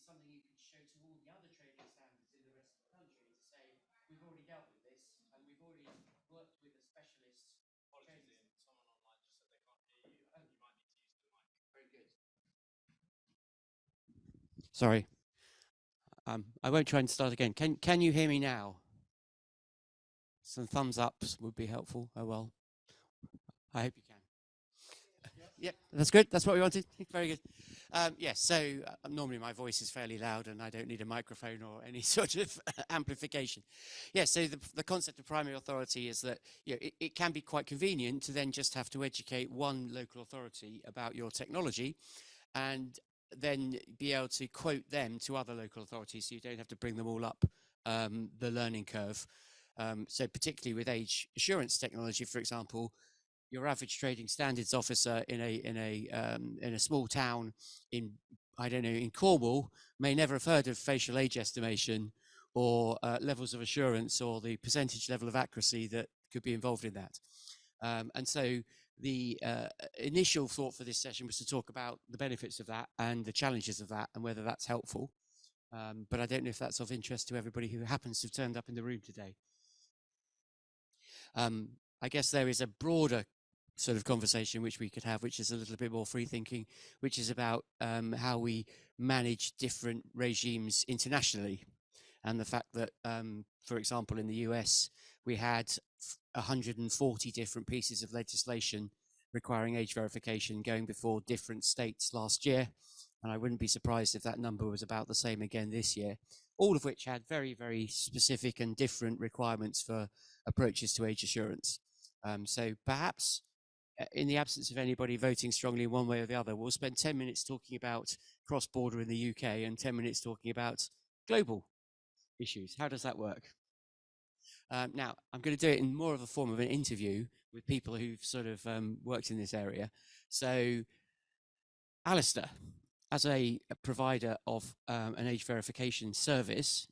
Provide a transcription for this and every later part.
something you can show to all the other trading standards in the rest of the country to say, we've already dealt with this and we've already worked with a specialist. Apologies, Ian. Someone online just said they can't hear you. I think you might need to use the mic. Very good. Sorry. I won't try and start again. Can you hear me now? Some thumbs ups would be helpful. Oh well. I hope you can. Yeah, that's good. That's what we wanted. Very good. Yes, so normally my voice is fairly loud and I don't need a microphone or any sort of amplification. Yes, so the concept of primary authority is that it can be quite convenient to then just have to educate one local authority about your technology and then be able to quote them to other local authorities so you don't have to bring them all up the learning curve. So particularly with age assurance technology, for example, your average trading standards officer in a small town in, I don't know, in Cornwall may never have heard of facial age estimation or levels of assurance or the percentage level of accuracy that could be involved in that. And so the initial thought for this session was to talk about the benefits of that and the challenges of that and whether that's helpful. But I don't know if that's of interest to everybody who happens to have turned up in the room today. I guess there is a broader sort of conversation which we could have, which is a little bit more free thinking, which is about how we manage different regimes internationally. And the fact that, for example, in the US, we had 140 different pieces of legislation requiring age verification going before different states last year. And I wouldn't be surprised if that number was about the same again this year, all of which had very, very specific and different requirements for approaches to age assurance. So perhaps in the absence of anybody voting strongly one way or the other, we'll spend 10 minutes talking about cross-border in the UK and 10 minutes talking about global issues. How does that work? Now, I'm going to do it in more of a form of an interview with people who've sort of worked in this area. So, Alistair, as a provider of an age verification service,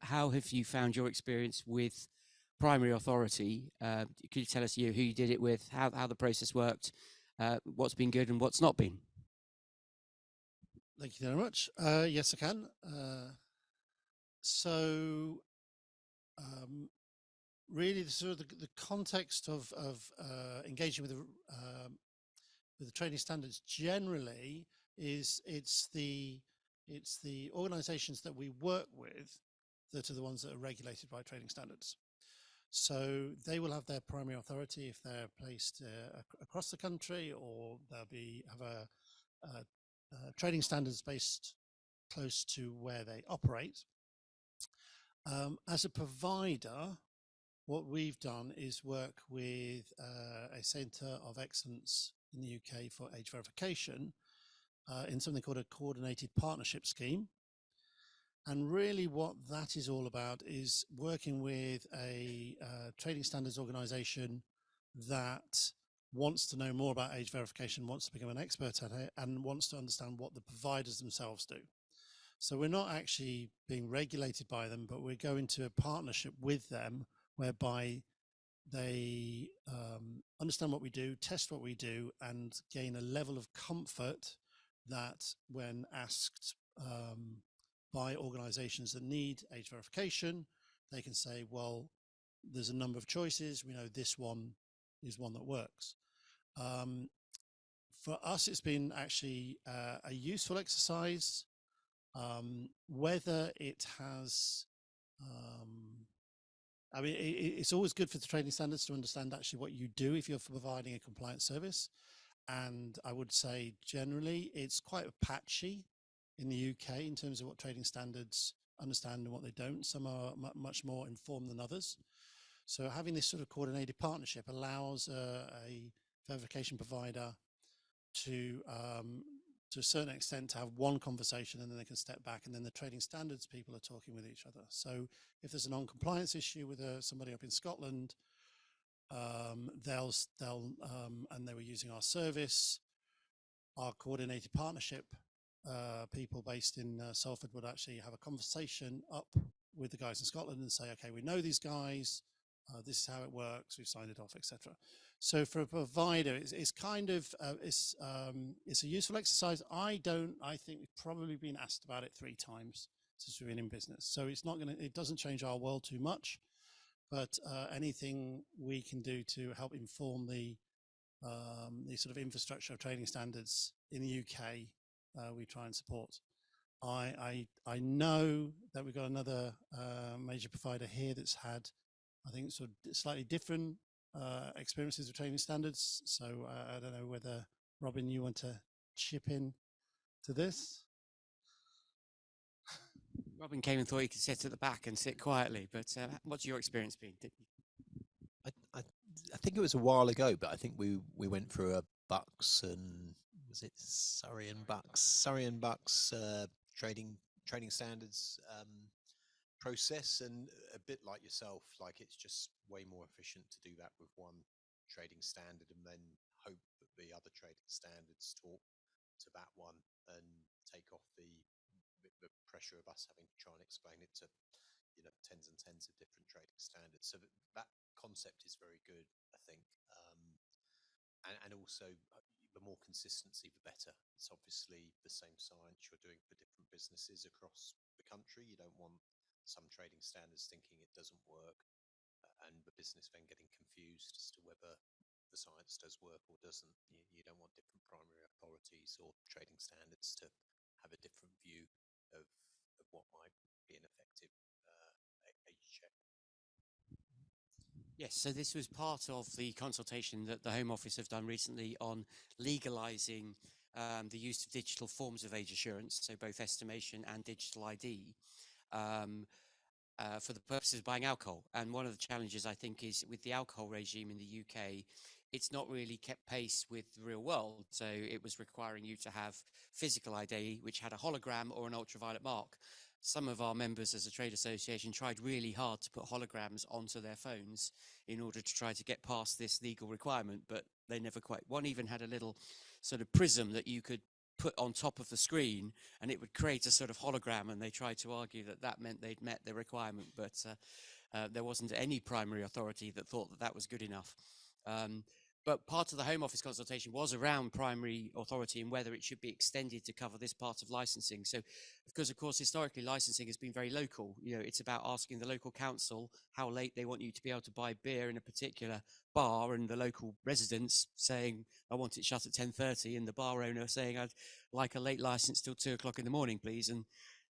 how have you found your experience with primary authority? Could you tell us who you did it with, how the process worked, what's been good and what's not been? Thank you very much. Yes, I can. Really, sort of the context of engaging with the trading standards generally is it's the organisations that we work with that are the ones that are regulated by trading standards. So they will have their primary authority if they're placed across the country, or they'll have a trading standards based close to where they operate. As a provider, what we've done is work with a Centre of Excellence in the UK for age verification in something called a coordinated partnership scheme. And really what that is all about is working with a trading standards organisation that wants to know more about age verification, wants to become an expert at it, and wants to understand what the providers themselves do. So we're not actually being regulated by them, but we're going to a partnership with them whereby they understand what we do, test what we do, and gain a level of comfort that when asked by organizations that need age verification, they can say, well, there's a number of choices. We know this one is one that works. For us, it's been actually a useful exercise. Whether it has, I mean, it's always good for the trading standards to understand actually what you do if you're providing a compliance service. And I would say generally it's quite patchy in the UK in terms of what trading standards understand and what they don't. Some are much more informed than others. So having this sort of coordinated partnership allows a verification provider to a certain extent to have one conversation, and then they can step back, and then the trading standards people are talking with each other. So if there's a non-compliance issue with somebody up in Scotland, they'll and they were using our service, our coordinated partnership people based in Salford would actually have a conversation up with the guys in Scotland and say, okay, we know these guys, this is how it works, we've signed it off, etc. So for a provider, it's kind of it's a useful exercise. I think we've probably been asked about it 3 times since we've been in business. So it's not going to. It doesn't change our world too much, but anything we can do to help inform the sort of infrastructure of trading standards in the UK, we try and support. I know that we've got another major provider here that's had, I think, sort of slightly different experiences of trading standards. So I don't know whether, Robin, you want to chip in to this? Robin came and thought he could sit at the back and sit quietly, but what's your experience been? I think it was a while ago, but I think we went through a Bucks and was it Surrey and Bucks trading standards process, and a bit like yourself, like it's just way more efficient to do that with one trading standard and then hope that the other trading standards talk to that one and take off the pressure of us having to try and explain it to tens and tens of different trading standards. So that concept is very good, I think, and also the more consistency, the better. It's obviously the same science you're doing for different businesses across the country. You don't want some trading standards thinking it doesn't work, and the business then getting confused as to whether the science does work or doesn't. You don't want different primary authorities or trading standards to have a different view of what might be an effective age check. Yes, so this was part of the consultation that the Home Office have done recently on legalising the use of digital forms of age assurance, so both estimation and digital ID, for the purposes of buying alcohol. And one of the challenges, I think, is with the alcohol regime in the UK, it's not really kept pace with the real world. So it was requiring you to have physical ID, which had a hologram or an ultraviolet mark. Some of our members as a trade association tried really hard to put holograms onto their phones in order to try to get past this legal requirement, but they never quite. One even had a little sort of prism that you could put on top of the screen and it would create a sort of hologram, and they tried to argue that that meant they'd met the requirement, but there wasn't any primary authority that thought that that was good enough. But part of the Home Office consultation was around primary authority and whether it should be extended to cover this part of licensing. So, because of course, historically, licensing has been very local. It's about asking the local council how late they want you to be able to buy beer in a particular bar, and the local residents saying, I want it shut at 10:30, and the bar owner saying, I'd like a late license till 2 o'clock in the morning, please. And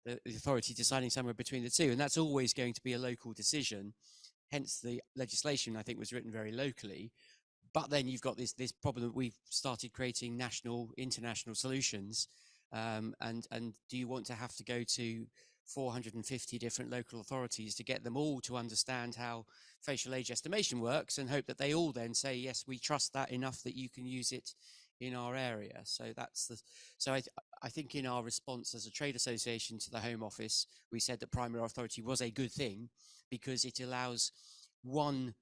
the authority deciding somewhere between the two. And that's always going to be a local decision. Hence, the legislation, I think, was written very locally. But then you've got this problem that we've started creating national, international solutions. And do you want to have to go to 450 different local authorities to get them all to understand how facial age estimation works and hope that they all then say, yes, we trust that enough that you can use it in our area? So I think in our response as a trade association to the Home Office, we said that primary authority was a good thing because it allows one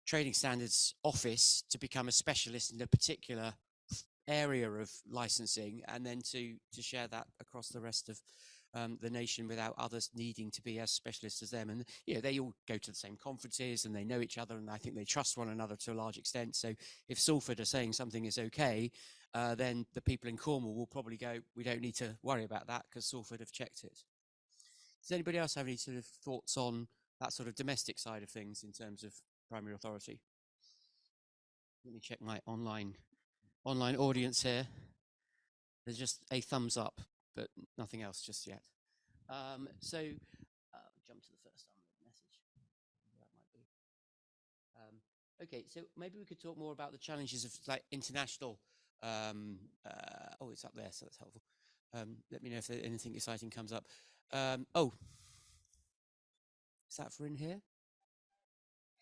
trading standards office to become a specialist in a particular area of licensing, and then to share that across the rest of the nation without others needing to be as specialists as them. And they all go to the same conferences and they know each other, and I think they trust one another to a large extent. So if Salford are saying something is okay, then the people in Cornwall will probably go, we don't need to worry about that because Salford have checked it. Does anybody else have any sort of thoughts on that sort of domestic side of things in terms of primary authority? Let me check my online audience here. There's just a thumbs up, but nothing else just yet. So jump to the first unread message. That might be. Okay, so maybe we could talk more about the challenges of like international. Oh, it's up there, so that's helpful. Let me know if anything exciting comes up. Oh, is that for in here?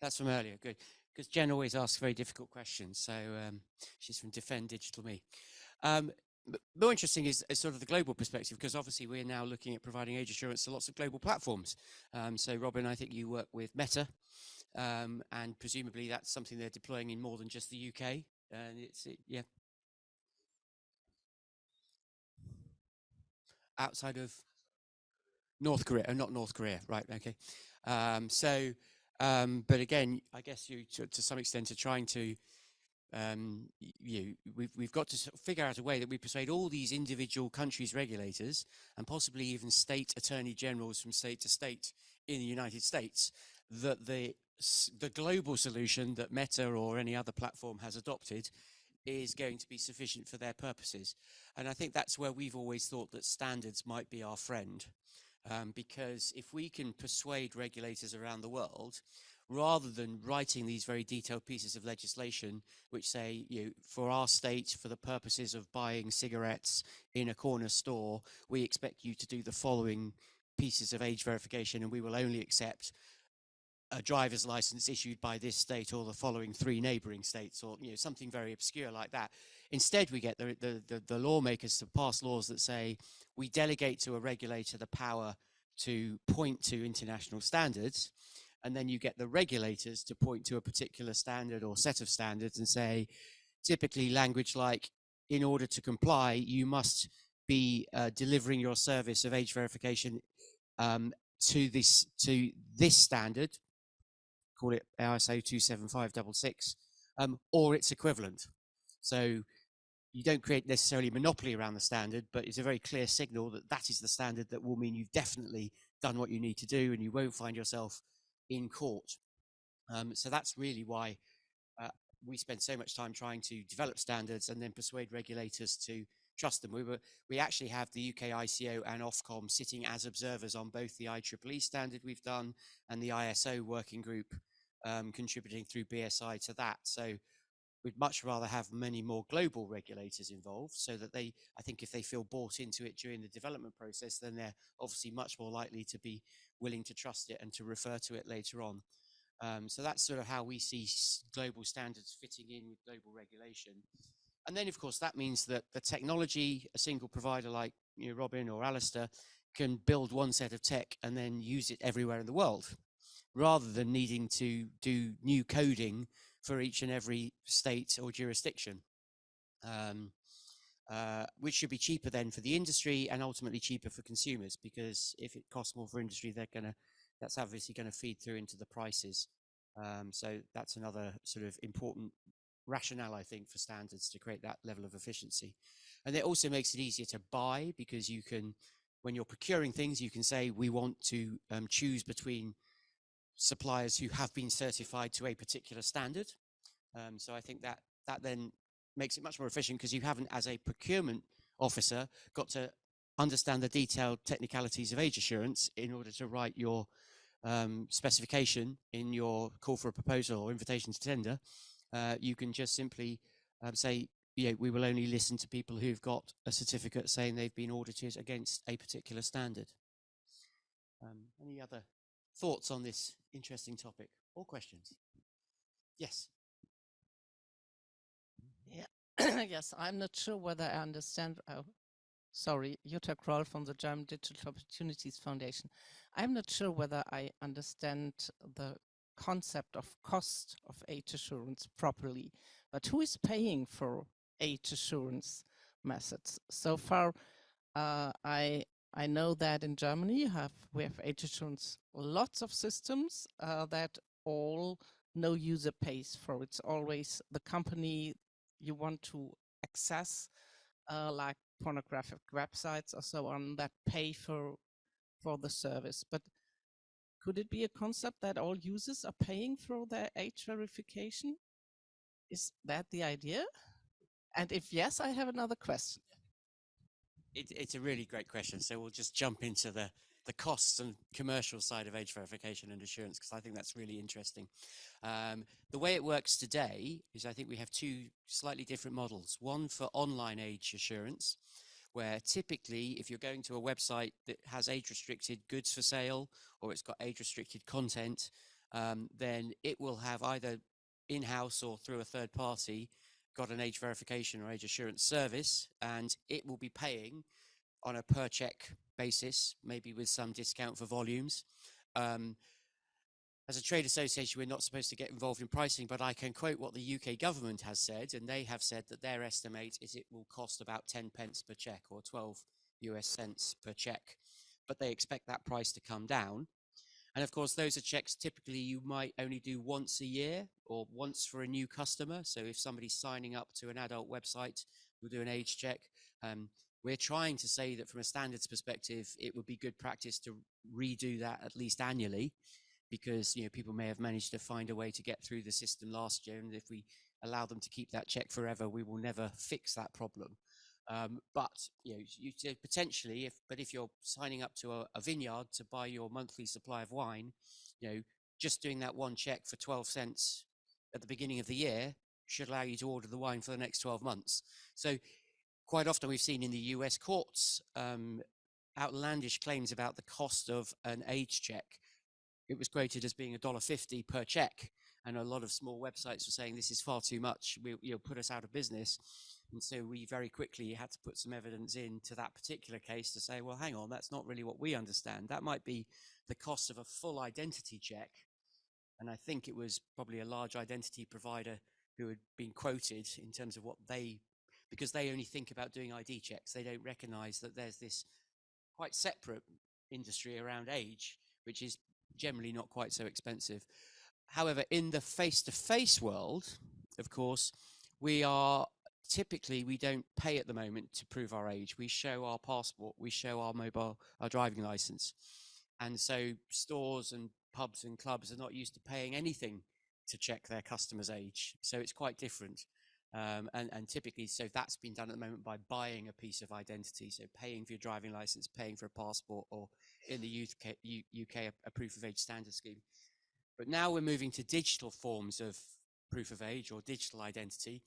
That's from earlier, good. Because Jen always asks very difficult questions. So she's from Defend Digital Me. But more interesting is sort of the global perspective, because obviously we're now looking at providing age assurance to lots of global platforms. So Robin, I think you work with Meta, and presumably that's something they're deploying in more than just the UK. And yeah. Outside of North Korea, not North Korea, right? Okay. But again, I guess you to some extent are trying to we've got to figure out a way that we persuade all these individual countries' regulators and possibly even state attorney generals from state to state in the United States that the global solution that Meta or any other platform has adopted is going to be sufficient for their purposes. And I think that's where we've always thought that standards might be our friend, because if we can persuade regulators around the world, rather than writing these very detailed pieces of legislation which say, for our state, for the purposes of buying cigarettes in a corner store, we expect you to do the following pieces of age verification, and we will only accept a driver's license issued by this state or the following 3 neighboring states, or something very obscure like that. Instead, we get the lawmakers to pass laws that say we delegate to a regulator the power to point to international standards, and then you get the regulators to point to a particular standard or set of standards and say, typically language like, in order to comply, you must be delivering your service of age verification to this standard, call it ISO 27566, or its equivalent. So you don't create necessarily a monopoly around the standard, but it's a very clear signal that that is the standard that will mean you've definitely done what you need to do and you won't find yourself in court. So that's really why we spend so much time trying to develop standards and then persuade regulators to trust them. We actually have the UK ICO and Ofcom sitting as observers on both the IEEE standard we've done and the ISO working group, contributing through BSI to that. So we'd much rather have many more global regulators involved, so that I think if they feel bought into it during the development process, then they're obviously much more likely to be willing to trust it and to refer to it later on. So that's sort of how we see global standards fitting in with global regulation. And then, of course, that means that the technology, a single provider like Robin or Alistair, can build one set of tech and then use it everywhere in the world, rather than needing to do new coding for each and every state or jurisdiction, which should be cheaper then for the industry and ultimately cheaper for consumers, because if it costs more for industry, that's obviously going to feed through into the prices. So that's another sort of important rationale, I think, for standards, to create that level of efficiency. And it also makes it easier to buy, because you can, when you're procuring things, you can say we want to choose between suppliers who have been certified to a particular standard. So I think that then makes it much more efficient, because you haven't, as a procurement officer, got to understand the detailed technicalities of age assurance in order to write your specification in your call for a proposal or invitation to tender. You can just simply say, we will only listen to people who've got a certificate saying they've been audited against a particular standard. Any other thoughts on this interesting topic or questions? Yes. Yeah. Yes, I'm not sure whether I understand. Oh, sorry, Jutta Kroll from the German Digital Opportunities Foundation. I'm not sure whether I understand the concept of cost of age assurance properly, but who is paying for age assurance methods? So far, I know that in Germany we have age assurance, lots of systems that all no user pays for. It's always the company you want to access, like pornographic websites or so on, that pay for the service. But could it be a concept that all users are paying for their age verification? Is that the idea? And if yes, I have another question. It's a really great question. So we'll just jump into the costs and commercial side of age verification and assurance, because I think that's really interesting. The way it works today is, I think we have 2 slightly different models. One for online age assurance, where typically if you're going to a website that has age-restricted goods for sale, or it's got age-restricted content, then it will have either in-house or through a third party got an age verification or age assurance service, and it will be paying on a per check basis, maybe with some discount for volumes. As a trade association, we're not supposed to get involved in pricing, but I can quote what the UK government has said, and they have said that their estimate is it will cost about 10 pence per check, or 12 US cents per check, but they expect that price to come down. And of course, those are checks typically you might only do once a year or once for a new customer. So if somebody's signing up to an adult website, we'll do an age check. We're trying to say that from a standards perspective, it would be good practice to redo that at least annually, because people may have managed to find a way to get through the system last year, and if we allow them to keep that check forever, we will never fix that problem. But you potentially, if you're signing up to a vineyard to buy your monthly supply of wine, just doing that one check for 12 cents at the beginning of the year should allow you to order the wine for the next 12 months. So quite often we've seen in the US courts outlandish claims about the cost of an age check. It was quoted as being $1.50 per check, and a lot of small websites were saying this is far too much. You'll put us out of business. And so we very quickly had to put some evidence into that particular case to say, well, hang on, that's not really what we understand. That might be the cost of a full identity check. And I think it was probably a large identity provider who had been quoted in terms of because they only think about doing ID checks. They don't recognize that there's this quite separate industry around age, which is generally not quite so expensive. However, in the face-to-face world, of course, we don't pay at the moment to prove our age. We show our passport, we show our driving license. And so stores and pubs and clubs are not used to paying anything to check their customers' age. So it's quite different. And typically, so that's been done at the moment by buying a piece of identity. So paying for your driving license, paying for a passport, or in the UK, a proof of age standard scheme. But now we're moving to digital forms of proof of age or digital identity.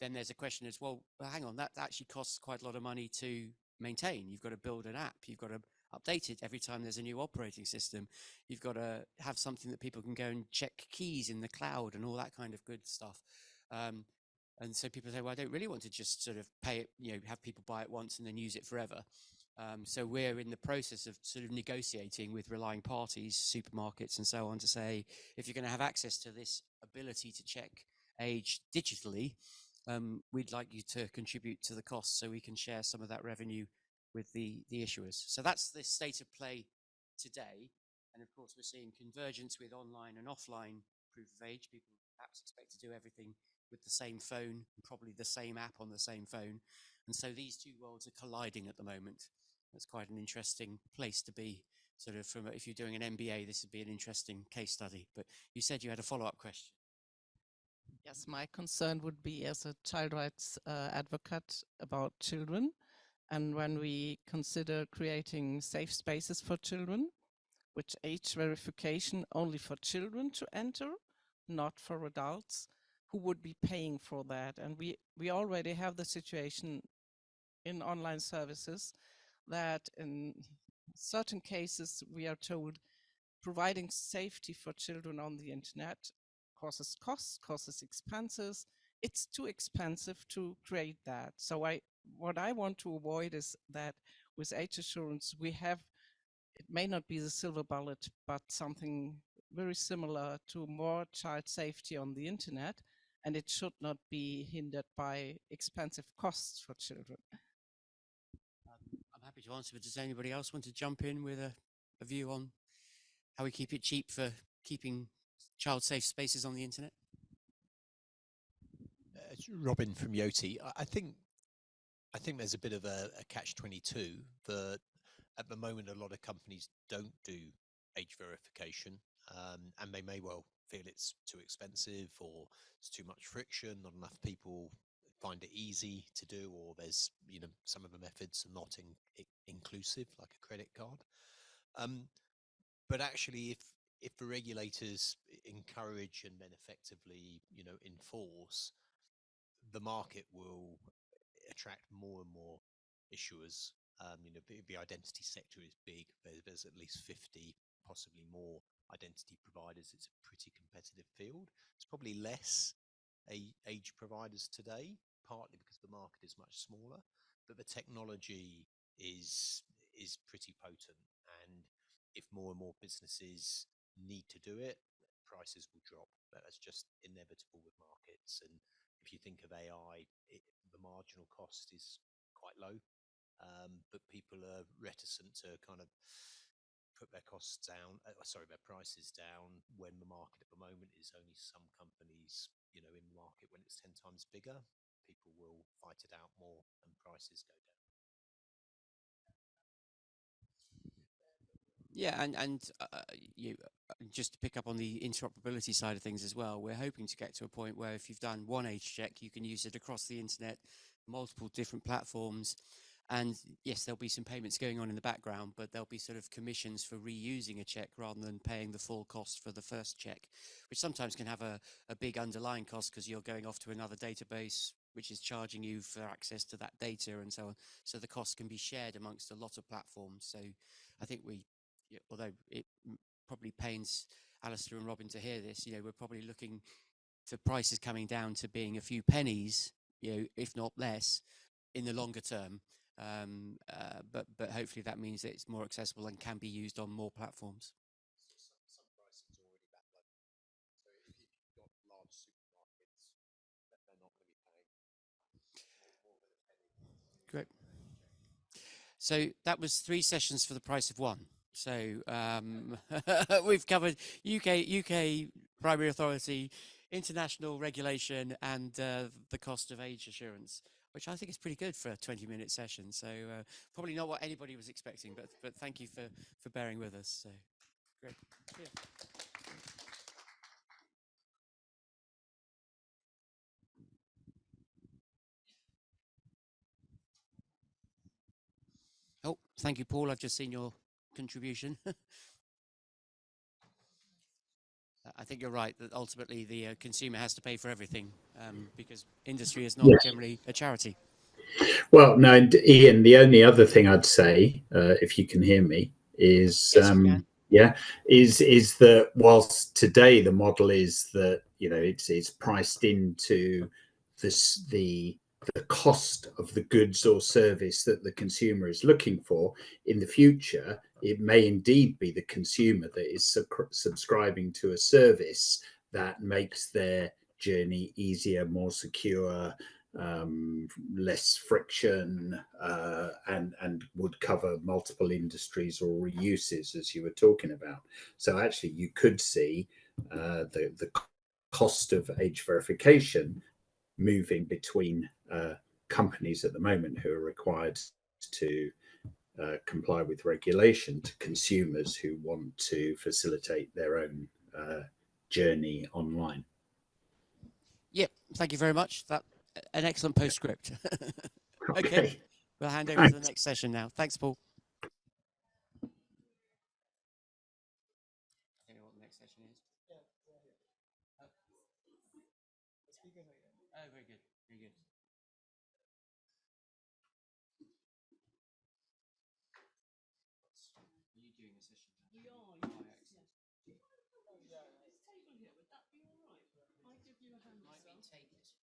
Then there's a question as, well, hang on, that actually costs quite a lot of money to maintain. You've got to build an app. You've got to update it every time there's a new operating system. You've got to have something that people can go and check keys in the cloud and all that kind of good stuff. And so people say, well, I don't really want to just sort of pay it, have people buy it once and then use it forever. So we're in the process of sort of negotiating with relying parties, supermarkets and so on, to say, if you're going to have access to this ability to check age digitally, we'd like you to contribute to the cost so we can share some of that revenue with the issuers. So that's the state of play today. And of course, we're seeing convergence with online and offline proof of age. People perhaps expect to do everything with the same phone, probably the same app on the same phone. And so these two worlds are colliding at the moment. That's quite an interesting place to be. Sort of if you're doing an MBA, this would be an interesting case study. But you said you had a follow-up question. Yes, my concern would be as a child rights advocate about children. And when we consider creating safe spaces for children, which age verification only for children to enter, not for adults, who would be paying for that? And we already have the situation in online services that in certain cases we are told providing safety for children on the internet causes costs, causes expenses. It's too expensive to create that. So what I want to avoid is that with age assurance, it may not be the silver bullet, but something very similar to more child safety on the internet, and it should not be hindered by expensive costs for children. I'm happy to answer, but does anybody else want to jump in with a view on how we keep it cheap for keeping child-safe spaces on the internet? It's Robin from Yoti. I think there's a bit of a catch-22 that at the moment a lot of companies don't do age verification, and they may well feel it's too expensive or it's too much friction, not enough people find it easy to do, or there's some of the methods are not inclusive, like a credit card. But actually, if the regulators encourage and then effectively enforce, the market will attract more and more issuers. The identity sector is big. There's at least 50, possibly more identity providers. It's a pretty competitive field. It's probably less age providers today, partly because the market is much smaller, but the technology is pretty potent. And if more and more businesses need to do it, prices will drop. That's just inevitable with markets. And if you think of AI, the marginal cost is quite low, but people are reticent to kind of put their costs down, their prices down, when the market at the moment is only some companies, in the market when it's 10 times bigger, people will fight it out more and prices go down. Yeah, and you just to pick up on the interoperability side of things as well, we're hoping to get to a point where if you've done one age check, you can use it across the internet, multiple different platforms. And yes, there'll be some payments going on in the background, but there'll be sort of commissions for reusing a check rather than paying the full cost for the first check, which sometimes can have a big underlying cost because you're going off to another database, which is charging you for access to that data and so on. So the cost can be shared amongst a lot of platforms. So I think although it probably pains Alistair and Robin to hear this, we're probably looking to prices coming down to being a few pennies, if not less, in the longer term. But hopefully that means that it's more accessible and can be used on more platforms. Some pricing's already that low. So if you've got large supermarkets, they're not going to be paying more than a penny. Great. So that was 3 sessions for the price of 1. So we've covered UK Primary Authority, international regulation, and the cost of age assurance, which I think is pretty good for a 20-minute session. So probably not what anybody was expecting, but thank you for bearing with us. So great. Yeah. Oh, thank you, Paul. I've just seen your contribution. I think you're right that ultimately the consumer has to pay for everything because industry is not generally a charity. Well, no, Ian, the only other thing I'd say, if you can hear me, is is that whilst today the model is that it's priced into the cost of the goods or service that the consumer is looking for, in the future it may indeed be the consumer that is subscribing to a service that makes their journey easier, more secure, less friction, and would cover multiple industries or reuses, as you were talking about. So actually you could see the cost of age verification moving between companies at the moment who are required to comply with regulation to consumers who want to facilitate their own journey online. Yep, thank you very much. An excellent postscript. Okay, we'll hand over to the next session now. Thanks, Paul. Do you know what the next session is? Oh, very good, very good. Are you doing a session? We are. Excellent. This table here, would that be all right? I give you a hand. Might be taped.